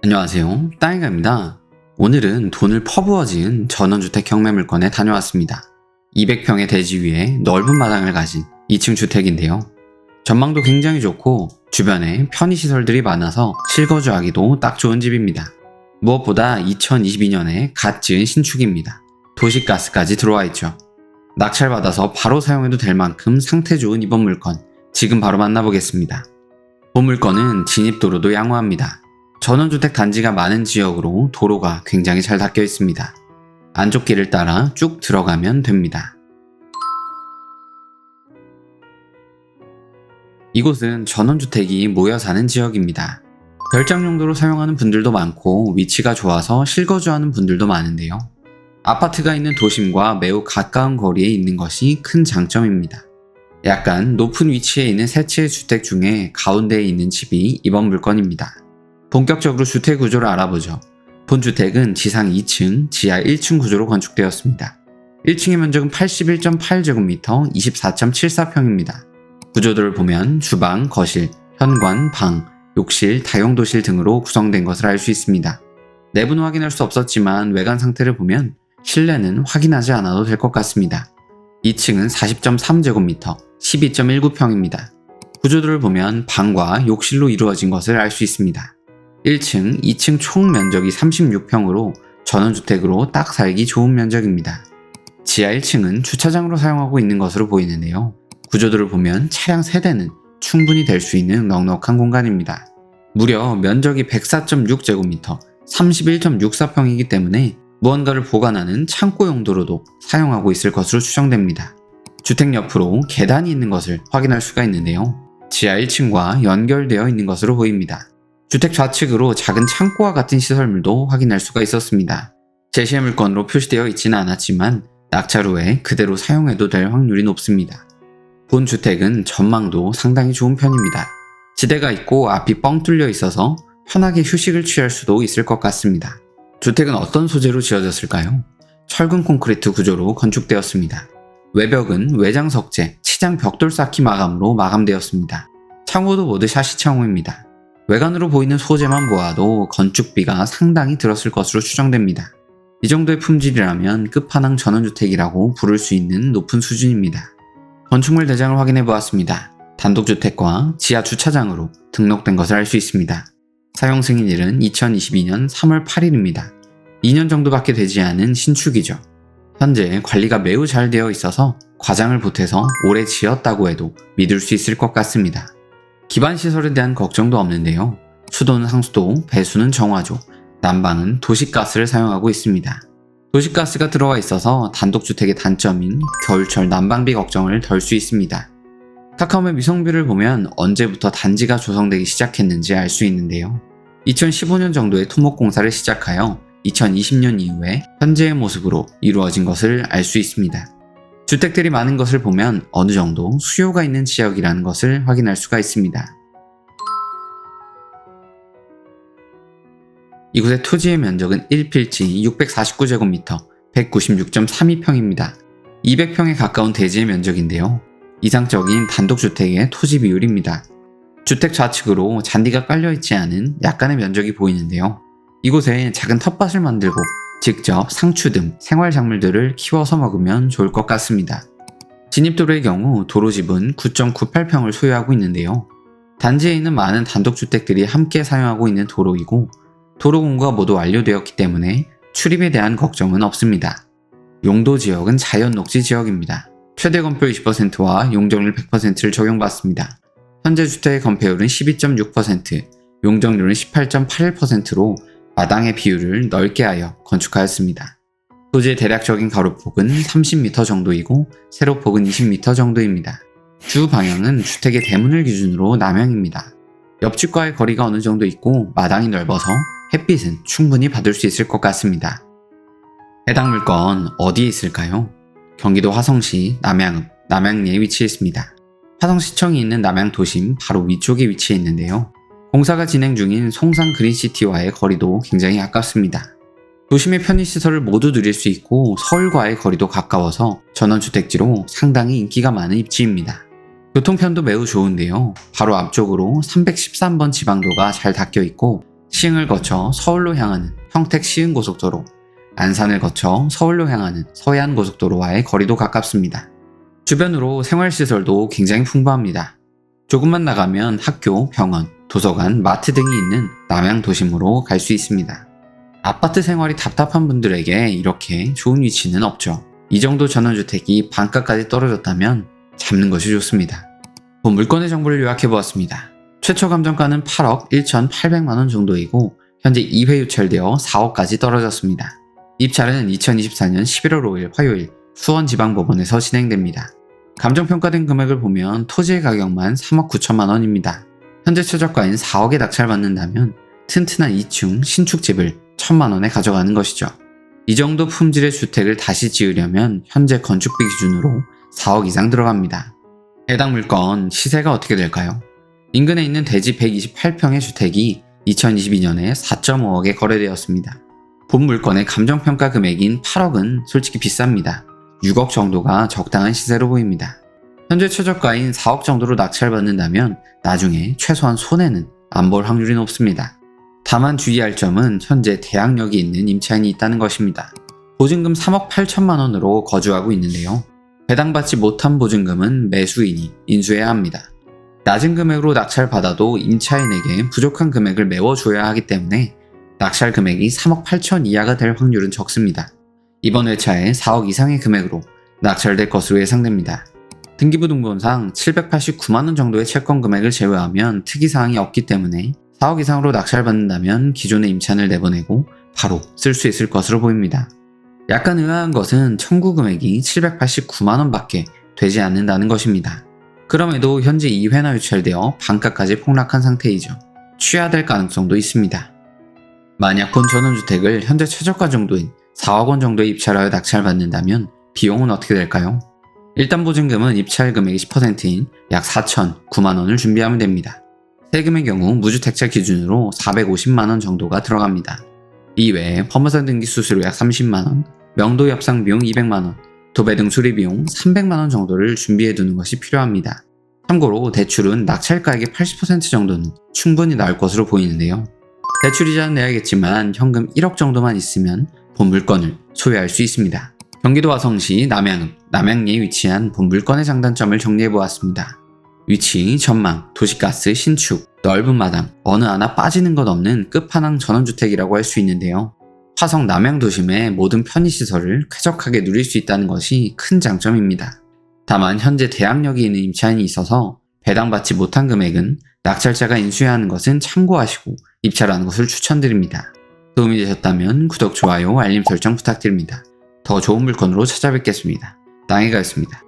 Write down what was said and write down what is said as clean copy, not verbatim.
안녕하세요. 땅이가입니다. 오늘은 돈을 퍼부어 지은 전원주택 경매물건에 다녀왔습니다. 200평의 대지 위에 넓은 마당을 가진 2층 주택인데요. 전망도 굉장히 좋고 주변에 편의시설들이 많아서 실거주하기도 딱 좋은 집입니다. 무엇보다 2022년에 갓 지은 신축입니다. 도시가스까지 들어와 있죠. 낙찰받아서 바로 사용해도 될 만큼 상태 좋은 이번 물건, 지금 바로 만나보겠습니다. 본 물건은 진입도로도 양호합니다. 전원주택 단지가 많은 지역으로 도로가 굉장히 잘 닦여 있습니다. 안쪽 길을 따라 쭉 들어가면 됩니다. 이곳은 전원주택이 모여 사는 지역입니다. 별장 용도로 사용하는 분들도 많고 위치가 좋아서 실거주하는 분들도 많은데요. 아파트가 있는 도심과 매우 가까운 거리에 있는 것이 큰 장점입니다. 약간 높은 위치에 있는 세 채의 주택 중에 가운데에 있는 집이 이번 물건입니다. 본격적으로 주택 구조를 알아보죠. 본 주택은 지상 2층, 지하 1층 구조로 건축되었습니다. 1층의 면적은 81.8제곱미터, 24.74평입니다. 구조도를 보면 주방, 거실, 현관, 방, 욕실, 다용도실 등으로 구성된 것을 알 수 있습니다. 내부는 확인할 수 없었지만 외관 상태를 보면 실내는 확인하지 않아도 될 것 같습니다. 2층은 40.3제곱미터, 12.19평입니다. 구조도를 보면 방과 욕실로 이루어진 것을 알 수 있습니다. 1층, 2층 총 면적이 36평으로 전원주택으로 딱 살기 좋은 면적입니다. 지하 1층은 주차장으로 사용하고 있는 것으로 보이는데요. 구조도를 보면 차량 세대는 충분히 될 수 있는 넉넉한 공간입니다. 무려 면적이 104.6제곱미터, 31.64평이기 때문에 무언가를 보관하는 창고 용도로도 사용하고 있을 것으로 추정됩니다. 주택 옆으로 계단이 있는 것을 확인할 수가 있는데요. 지하 1층과 연결되어 있는 것으로 보입니다. 주택 좌측으로 작은 창고와 같은 시설물도 확인할 수가 있었습니다. 제시의 물건으로 표시되어 있지는 않았지만 낙찰 후에 그대로 사용해도 될 확률이 높습니다. 본 주택은 전망도 상당히 좋은 편입니다. 지대가 있고 앞이 뻥 뚫려 있어서 편하게 휴식을 취할 수도 있을 것 같습니다. 주택은 어떤 소재로 지어졌을까요? 철근 콘크리트 구조로 건축되었습니다. 외벽은 외장 석재, 치장 벽돌 쌓기 마감으로 마감되었습니다. 창호도 모두 샤시 창호입니다. 외관으로 보이는 소재만 보아도 건축비가 상당히 들었을 것으로 추정됩니다. 이 정도의 품질이라면 끝판왕 전원주택이라고 부를 수 있는 높은 수준입니다. 건축물 대장을 확인해 보았습니다. 단독주택과 지하 주차장으로 등록된 것을 알 수 있습니다. 사용 승인일은 2022년 3월 8일입니다. 2년 정도밖에 되지 않은 신축이죠. 현재 관리가 매우 잘 되어 있어서 과장을 보태서 오래 지었다고 해도 믿을 수 있을 것 같습니다. 기반 시설에 대한 걱정도 없는데요. 수도는 상수도, 배수는 정화조, 난방은 도시가스를 사용하고 있습니다. 도시가스가 들어와 있어서 단독주택의 단점인 겨울철 난방비 걱정을 덜 수 있습니다. 카카오맵 위성뷰를 보면 언제부터 단지가 조성되기 시작했는지 알 수 있는데요. 2015년 정도에 토목공사를 시작하여 2020년 이후에 현재의 모습으로 이루어진 것을 알 수 있습니다. 주택들이 많은 것을 보면 어느 정도 수요가 있는 지역이라는 것을 확인할 수가 있습니다. 이곳의 토지의 면적은 1필지 649제곱미터, 196.32평입니다. 200평에 가까운 대지의 면적인데요. 이상적인 단독주택의 토지 비율입니다. 주택 좌측으로 잔디가 깔려있지 않은 약간의 면적이 보이는데요. 이곳에 작은 텃밭을 만들고 직접 상추 등 생활작물들을 키워서 먹으면 좋을 것 같습니다. 진입도로의 경우 도로집은 9.98평을 소유하고 있는데요. 단지에 있는 많은 단독주택들이 함께 사용하고 있는 도로이고 도로 공구가 모두 완료되었기 때문에 출입에 대한 걱정은 없습니다. 용도 지역은 자연녹지 지역입니다. 최대 건폐율 20%와 용적률 100%를 적용받습니다. 현재 주택의 건폐율은 12.6%, 용적률은 18.81%로 마당의 비율을 넓게 하여 건축하였습니다. 토지의 대략적인 가로폭은 30m 정도이고 세로폭은 20m 정도입니다. 주 방향은 주택의 대문을 기준으로 남향입니다. 옆집과의 거리가 어느 정도 있고 마당이 넓어서 햇빛은 충분히 받을 수 있을 것 같습니다. 해당 물건 어디에 있을까요? 경기도 화성시 남양읍, 남양리에 위치해 있습니다. 화성시청이 있는 남양도심 바로 위쪽에 위치해 있는데요. 공사가 진행 중인 송산 그린시티와의 거리도 굉장히 가깝습니다. 도심의 편의시설을 모두 누릴 수 있고 서울과의 거리도 가까워서 전원주택지로 상당히 인기가 많은 입지입니다. 교통편도 매우 좋은데요. 바로 앞쪽으로 313번 지방도가 잘 닦여 있고 시흥을 거쳐 서울로 향하는 평택 시흥고속도로, 안산을 거쳐 서울로 향하는 서해안고속도로와의 거리도 가깝습니다. 주변으로 생활시설도 굉장히 풍부합니다. 조금만 나가면 학교, 병원, 도서관, 마트 등이 있는 남양 도심으로 갈 수 있습니다. 아파트 생활이 답답한 분들에게 이렇게 좋은 위치는 없죠. 이 정도 전원주택이 반가까지 떨어졌다면 잡는 것이 좋습니다. 본 물건의 정보를 요약해보았습니다. 최초 감정가는 8억 1,800만원 정도이고 현재 2회 유찰되어 4억까지 떨어졌습니다. 입찰은 2024년 11월 5일 화요일 수원지방법원에서 진행됩니다. 감정평가된 금액을 보면 토지의 가격만 3억 9천만원입니다. 현재 최저가인 4억에 낙찰받는다면 튼튼한 2층 신축집을 1,000만원에 가져가는 것이죠. 이 정도 품질의 주택을 다시 지으려면 현재 건축비 기준으로 4억 이상 들어갑니다. 해당 물건 시세가 어떻게 될까요? 인근에 있는 대지 128평의 주택이 2022년에 4.5억에 거래되었습니다. 본 물건의 감정평가 금액인 8억은 솔직히 비쌉니다. 6억 정도가 적당한 시세로 보입니다. 현재 최저가인 4억 정도로 낙찰받는다면 나중에 최소한 손해는 안 볼 확률이 높습니다. 다만 주의할 점은 현재 대학역이 있는 임차인이 있다는 것입니다. 보증금 3억 8천만원으로 거주하고 있는데요. 배당받지 못한 보증금은 매수인이 인수해야 합니다. 낮은 금액으로 낙찰받아도 임차인에게 부족한 금액을 메워줘야 하기 때문에 낙찰 금액이 3억 8천 이하가 될 확률은 적습니다. 이번 회차에 4억 이상의 금액으로 낙찰될 것으로 예상됩니다. 등기부등본상 789만원 정도의 채권 금액을 제외하면 특이사항이 없기 때문에 4억 이상으로 낙찰받는다면 기존의 임차인을 내보내고 바로 쓸 수 있을 것으로 보입니다. 약간 의아한 것은 청구 금액이 789만원 밖에 되지 않는다는 것입니다. 그럼에도 현재 2회나 유찰되어 반가까지 폭락한 상태이죠. 취하될 가능성도 있습니다. 만약 본 전원주택을 현재 최저가 정도인 4억 원 정도에 입찰하여 낙찰받는다면 비용은 어떻게 될까요? 일단 보증금은 입찰 금액의 10%인 약 4,009만원을 준비하면 됩니다. 세금의 경우 무주택자 기준으로 450만원 정도가 들어갑니다. 이외에 법무사 등기 수수료 약 30만원, 명도 협상 비용 200만원, 도배 등 수리 비용 300만원 정도를 준비해 두는 것이 필요합니다. 참고로 대출은 낙찰가액의 80% 정도는 충분히 나올 것으로 보이는데요. 대출이자는 내야겠지만 현금 1억 정도만 있으면 본 물건을 소유할 수 있습니다. 경기도 화성시 남양리에 위치한 본 물건의 장단점을 정리해보았습니다. 위치, 전망, 도시가스, 신축, 넓은 마당, 어느 하나 빠지는 것 없는 끝판왕 전원주택이라고 할 수 있는데요. 화성 남양도심의 모든 편의시설을 쾌적하게 누릴 수 있다는 것이 큰 장점입니다. 다만 현재 대학역이 있는 임차인이 있어서 배당받지 못한 금액은 낙찰자가 인수해야 하는 것은 참고하시고 입찰하는 것을 추천드립니다. 도움이 되셨다면 구독, 좋아요, 알림 설정 부탁드립니다. 더 좋은 물건으로 찾아뵙겠습니다. 땅이가였습니다.